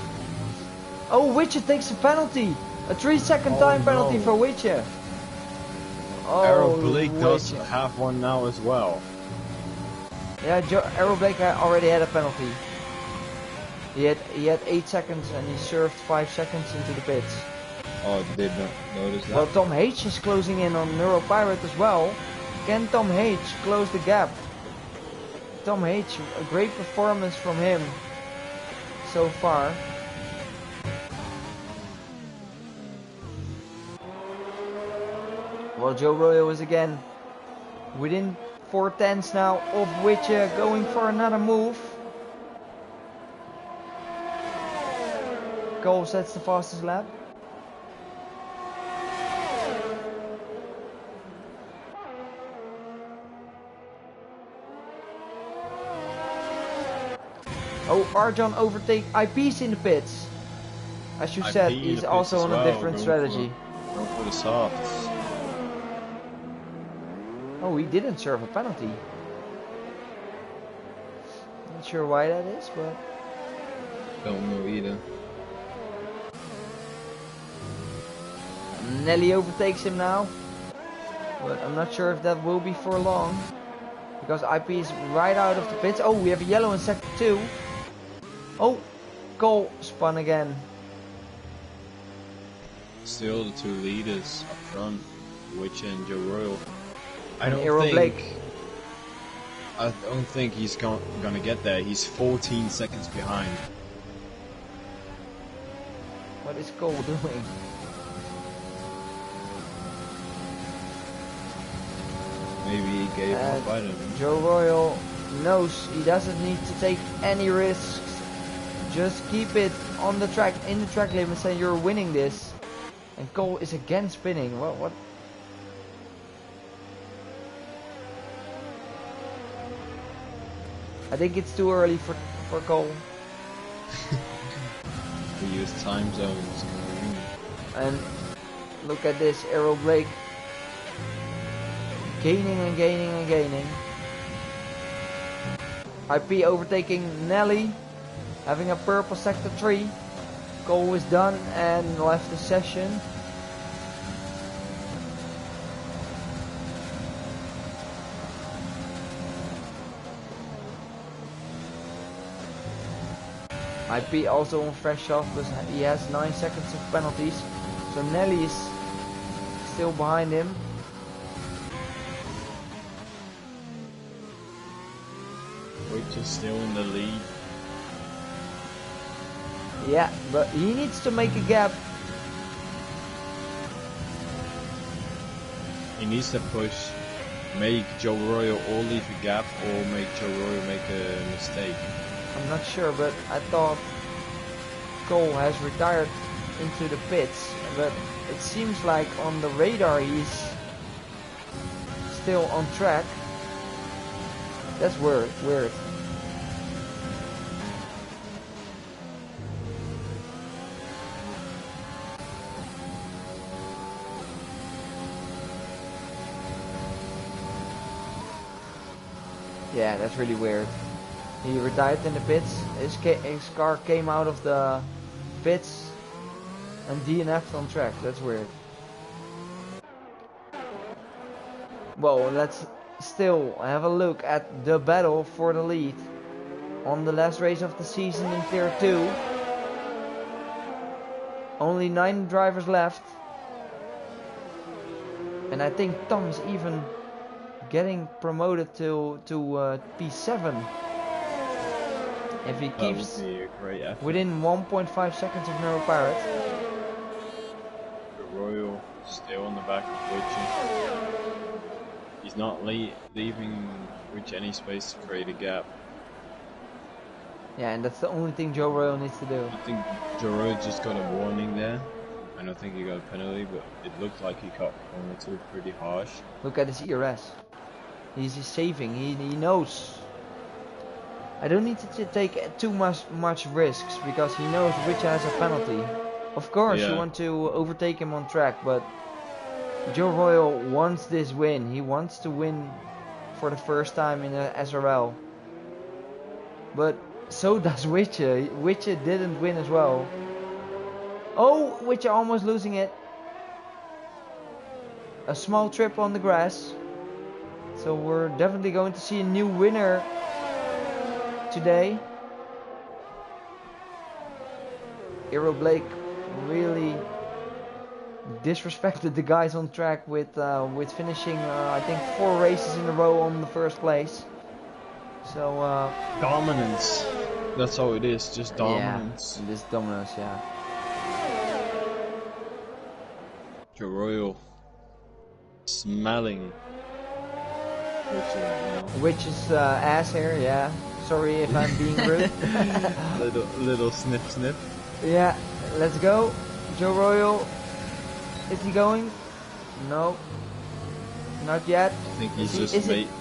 Oh, Witcher takes a penalty! A 3-second time penalty for Witcher. Errol Blake does Witcher. have one now as well. Yeah, Errol Blake already had a penalty. He had 8 seconds and he served 5 seconds into the pits. Oh, I did not notice that. Well, Tom H is closing in on Neuropirate as well. Can Tom H close the gap? Tom H, a great performance from him so far. Well, Joe Royal is again within 4/10 now of Witcher, going for another move. Cole sets the fastest lap. Oh, Arjan overtake IP's in the pits. As you said, IP in he's the also pits on as a well, different going strategy. Go for the softs. Oh, he didn't serve a penalty. Not sure why that is, but... Don't know either. Nelly overtakes him now. But I'm not sure if that will be for long. Because IP is right out of the pits. Oh, we have a yellow in sector 2. Oh, Cole spun again. Still the two leaders up front, Witcher and Joe Royal. I don't think he's gonna get there. He's 14 seconds behind. What is Cole doing? Maybe he gave up, I don't know. Joe Royal knows he doesn't need to take any risks. Just keep it on the track, in the track limits, and you're winning this. And Cole is again spinning. What? I think it's too early for Cole. We use time zones. And look at this, Errol Blake gaining and gaining and gaining. IP overtaking Nelly, having a purple sector 3. Cole is done and left the session. IP also on fresh off, but he has 9 seconds of penalties. So Nelly is still behind him. Witcher's still in the lead. Yeah, but he needs to make a gap. He needs to push, make Joe Royal or leave a gap, or make Joe Royal make a mistake. I'm not sure, but I thought Cole has retired into the pits, but it seems like on the radar he's still on track. That's weird. Yeah, that's really weird. He retired in the pits, his car came out of the pits and DNF'd on track. That's weird. Well, let's still have a look at the battle for the lead on the last race of the season in Tier 2. Only 9 drivers left. And I think Tom is even getting promoted to P7. If he keeps within 1.5 seconds of Neuropirate. Still on the back of Witcher. He's not leaving Witcher any space to create a gap. Yeah, and that's the only thing Joe Royal needs to do. I think Joro just got a warning there. I don't think he got a penalty, but it looked like he got one or two pretty harsh. Look at his ERS. He's saving. He knows. I don't need to take too much risks because he knows which has a penalty. Of course, you want to overtake him on track, but Joe Royal wants this win. He wants to win for the first time in the SRL. But so does Witcher. Witcher didn't win as well. Oh, Witcher almost losing it. A small trip on the grass. So we're definitely going to see a new winner today. Aero Blake really disrespected the guys on track with finishing I think 4 races in a row on the first place. So dominance. That's all it is, just dominance. Yeah, it is dominance, yeah. Joe Royal smelling Which is ass here, yeah. Sorry if I'm being rude. little sniff. Yeah, let's go. Joe Royal. Is he going? No. Not yet. I think he's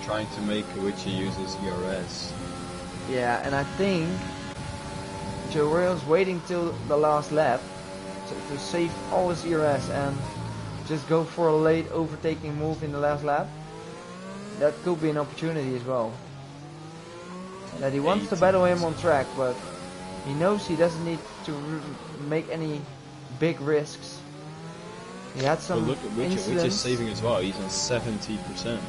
trying to make Witcher use his ERS. Yeah, and I think Joe Royal's waiting till the last lap to save all his ERS and just go for a late overtaking move in the last lap. That could be an opportunity as well. That he wants to battle him on track, but he knows he doesn't need to make any big risks. He had some look at Witcher. Witcher's saving as well. He's on 70%.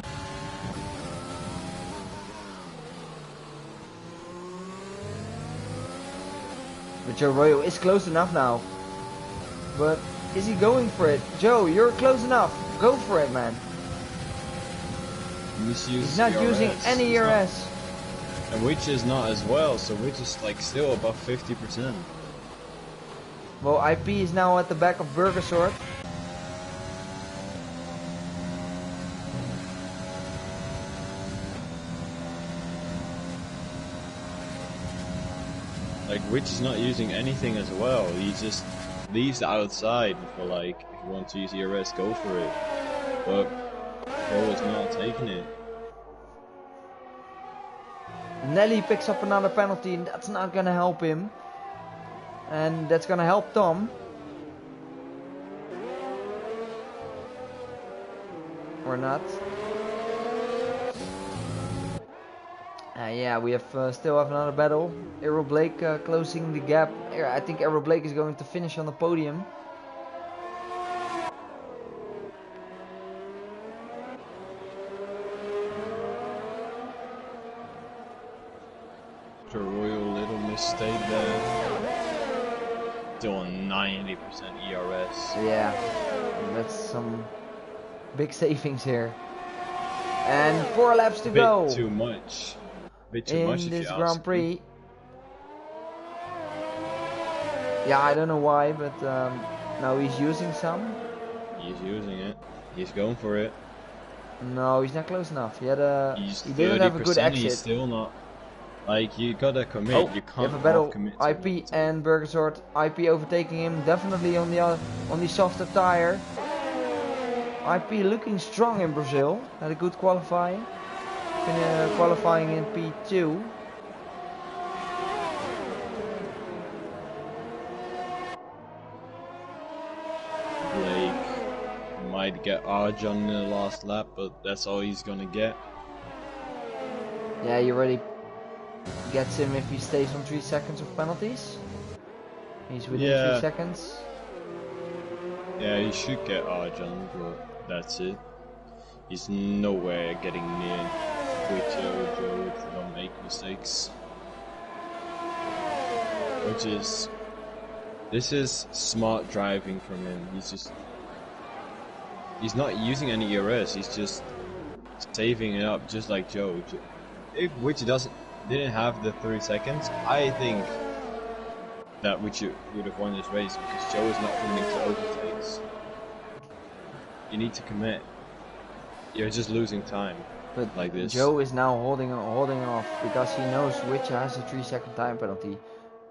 But Joe Royal is close enough now. But is he going for it? Joe, you're close enough. Go for it, man. He's not using any ERS. And Witcher's not as well, so Witcher's like still above 50%. Well, IP is now at the back of Burgersort. Like Witcher's not using anything as well. He just leaves outside for like, if you want to use ERS, go for it. But Joe is not taking it. Nelly picks up another penalty and that's not gonna help him. And that's gonna help Tom. Or not. Yeah, we have still have another battle. Aero Blake closing the gap. I think Aero Blake is going to finish on the podium. A royal little mistake there. Still on 90% ERS. Yeah, that's some big savings here. And 4 laps to go. Bit too much. Bit too in much this Grand Prix. Yeah, I don't know why, but now he's using some. He's using it. He's going for it. No, he's not close enough. He didn't have a good exit. He's still not. Like, you gotta commit. Oh, you can't have a battle. commit IP and Burgersort. IP overtaking him, definitely on the softer tire. IP looking strong in Brazil. Had a good qualifying. Qualifying in P2. Blake might get Arjan in the last lap, but that's all he's gonna get. Yeah, he already gets him if he stays on 3 seconds of penalties. He's within 3 seconds. Yeah, he should get Arjan, but that's it. He's nowhere getting near Joe if they don't make mistakes. This is smart driving from him. He's not using any ERS, he's just saving it up just like Joe. If Witcher didn't have the 3 seconds, I think that Witcher would have won this race because Joe is not willing to overtakes. You need to commit. You're just losing time. But like this. Joe is now holding off because he knows which has a 3-second time penalty.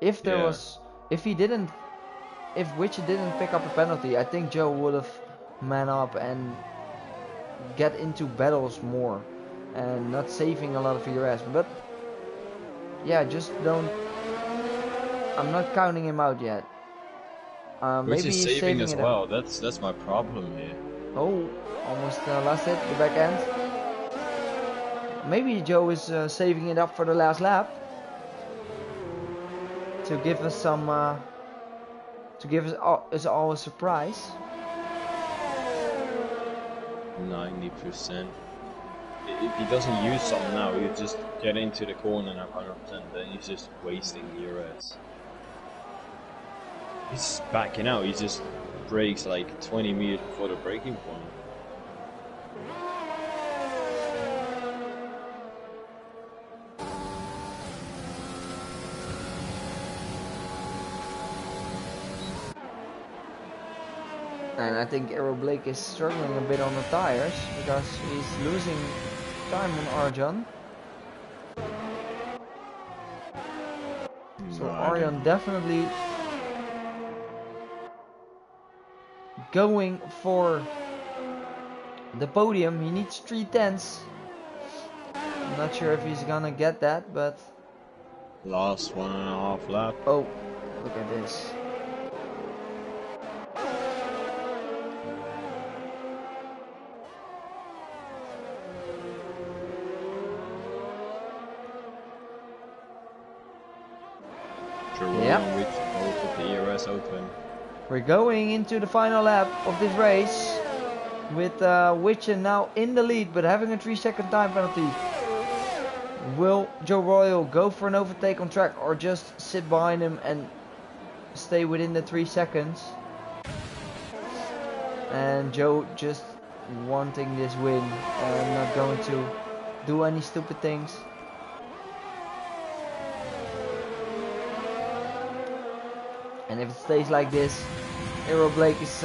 If there was, if Witcher didn't pick up a penalty, I think Joe would have man up and get into battles more and not saving a lot of ERS. But yeah, just don't. I'm not counting him out yet. Which Maybe is he's saving saving as it well. up. That's my problem here. Oh, almost last hit, the back end. Maybe Joe is saving it up for the last lap to give us some, to give us all a surprise. 90%. If he doesn't use something now, he'll just get into the corner now 100%. Then he's just wasting ERS. He's backing out. He just brakes like 20 meters before the braking point. And I think Arrow Blake is struggling a bit on the tires because he's losing time on Arjan. So Arjan definitely going for the podium. He needs 3/10. I'm not sure if he's gonna get that, but last 1.5 lap. Oh, look at this. Yep. With the ERS open. We're going into the final lap of this race with Witcher now in the lead but having a 3-second time penalty. Will Joe Royal go for an overtake on track or just sit behind him and stay within the 3 seconds? And Joe just wanting this win and not going to do any stupid things. And if it stays like this, Arrow Blake is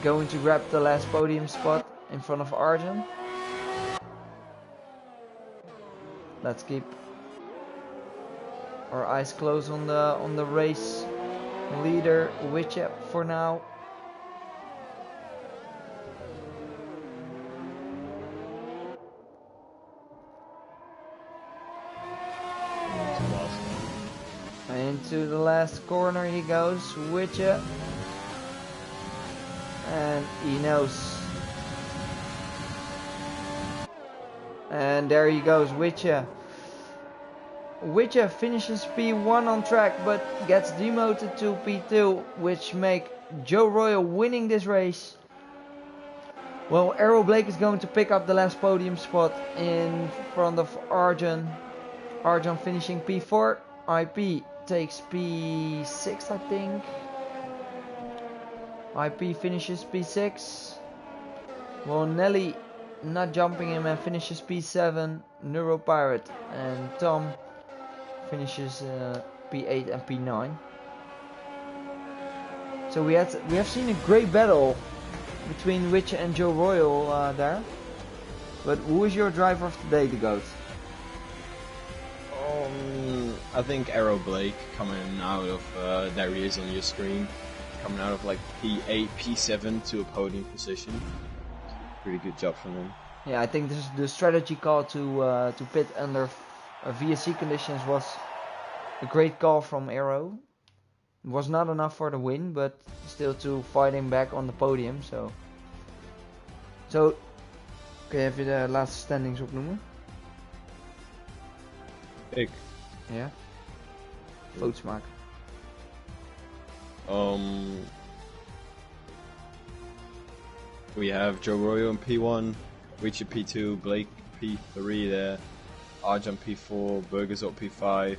going to grab the last podium spot in front of Arjan. Let's keep our eyes closed on the race leader Witcher for now. Into the last corner he goes, Witcher. And he knows. And there he goes, Witcher. Witcher finishes P1 on track but gets demoted to P2, which make Joe Royal winning this race. Well, Arrow Blake is going to pick up the last podium spot in front of Arjan. Arjan finishing P4. IP takes P6, I think. IP finishes P6. Well, Nelly not jumping him and finishes P7. Neuro Pirate and Tom finishes P8 and P9. So we have seen a great battle between Witcher and Joe Royal there. But who is your driver of the day, the GOAT? I think Arrow Blake coming out of, there he is on your screen, coming out of like P8, P7 to a podium position. Pretty good job from him. Yeah, I think this is the strategy call to pit under VSC conditions was a great call from Arrow. It was not enough for the win, but still to fight him back on the podium. So kun je even de laatste standings opnoemen? Ik. Ja. Foto's maken. We have Joe Royal in P1, Witcher P2, Blake P3 there, Arjan P4, Burgers up P5,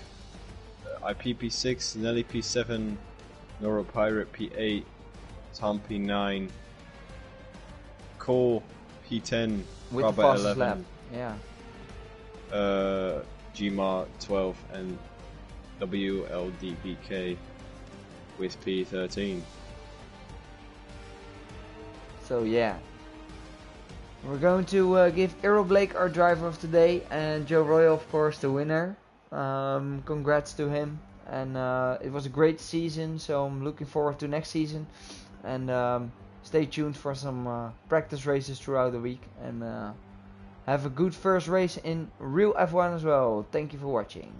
IP P6, Nelly P7, Neuro Pirate P8, Tom P9, Cole P10, With the Robert fastest 11, lap. Yeah. Gmar 12 and WLDBK with P13. So yeah. We're going to give Errol Blake our driver of the day, and Joe Royal, of course, the winner. Congrats to him. And it was a great season, so I'm looking forward to next season. And stay tuned for some practice races throughout the week. And have a good first race in real F1 as well. Thank you for watching.